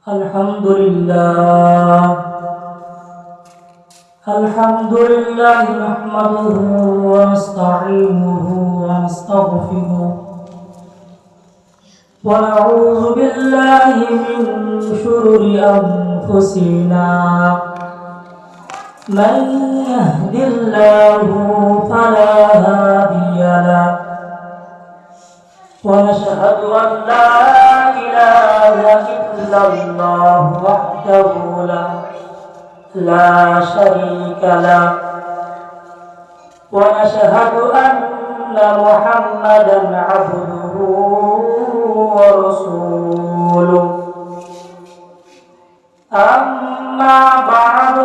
আলহামদুলিল্লাহ নাহমাদুহু ওয়া নাস্তাঈনুহু ওয়া নাস্তাগফিরুহু ওয়া নাউযু বিল্লাহি মিন শুরুরি আনফুসিনা মান ইয়াহদিল্লাহু ফালা হাদিয়া লাহু ওয়া নাশহাদু আন লা ইলাহা ইল্লাল্লাহু ওয়াহদাহু لا شريك له ونشهد أن محمدا عبده ورسوله أما بعد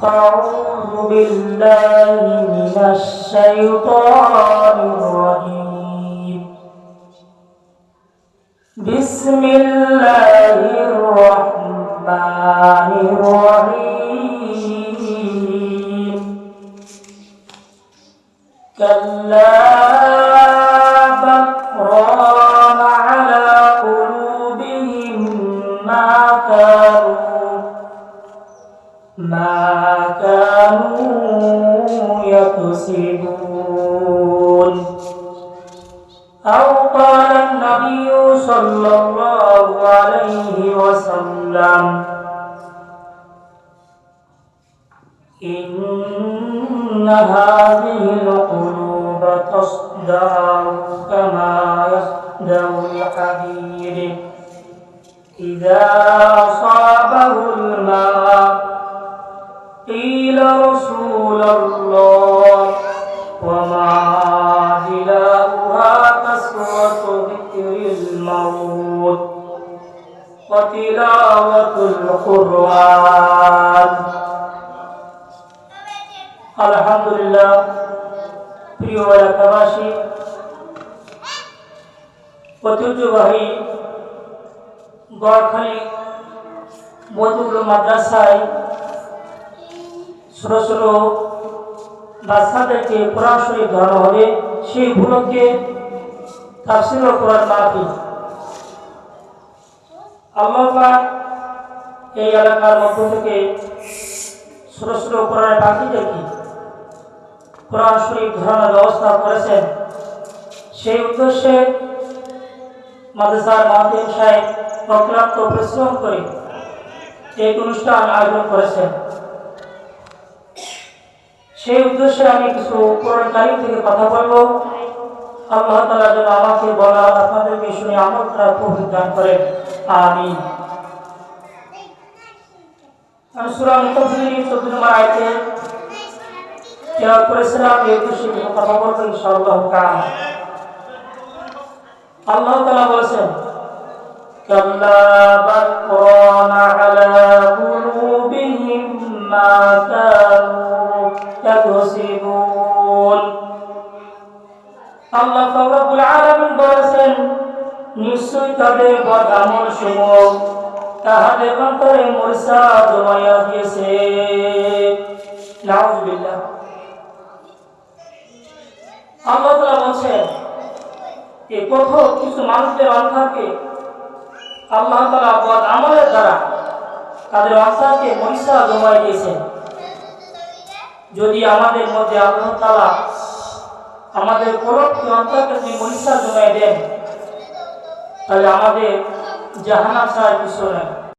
فأعوذ بالله من الشيطان الرجيم بسم الله الرحمن الرحيم كلا بل ران على قلوبهم ما كانوا يكسبون أو قال النبي صلى الله عليه وسلم إن هذه القلوب تصدع كما يصدع الحديد إذا أصابه الماء قيل رسول الله وما جلاؤها كثرة ذكر الموت وتلاوة القرآن আলহামদুলিল্লাহ। প্রিয় এলাকাবাসী, ঐতিহ্যবাহী গড়খালি বদরুল মাদ্রাসায় ছোট ছোট বাচ্চাদেরকে কোরআন শরীফ ধরানো হবে, সেই উপলক্ষে তাফসীরুল কোরআন মাহফিল। আল্লাহ পাক এই এলাকার মধ্য থেকে ছোট ছোট কোরআনের পাখিদেরকে কোরআন শরীফ ধরানোর ব্যবস্থা করেছেন। সেই উদ্দেশ্যে মাদ্রাসার মাহফিল সাহেব অক্লান্ত পরিশ্রম করে এই অনুষ্ঠান আয়োজন করেছেন। সেই উদ্দেশ্যে আমি কিছু কোরআন কারীম থেকে কথা বলবো। আল্লাহ তাআলা যেন আমাকে বলা আপনাদেরকে শুনে আমল করার তৌফিক দান করেন, আমিন। আমি সূরা মুতাফফিফিন 14 নম্বর আয়াতে তেলাওয়াত করেছিলাম। এই উদ্দেশ্যে কথা বলবো ইনশাআল্লাহ তাআলা। আল্লাহ তাআলা বলেছেন, কাল্লা বাল রানা আলা কুলুবিহিম মা কানু ইয়াকসিবুন। আল্লাহ রাব্বুল আলামিন বলেছেন, নিশ্চয়ই তাদের বদ আমল সমূহ তাহাদের অন্তরে মূর্ছা জমাইয়া দিয়েছে। নাউযুবিল্লাহ। আল্লাহ তাআলা বলেন, এই প্রথম কিছু মানুষদের অন্তরকে আল্লাহ তাআলা বদ আমলের দ্বারা তাদের অন্তরকে মূর্ছা জমাই দিয়েছেন। যদি আমাদের মধ্যে আল্লাহ তাআলা আমাদের পরবর্তী অন্তরকে যদি মূর্ছা জমাই দেন, তাহলে আমাদের জাহান্নাম ছাড়া কিছু নেই।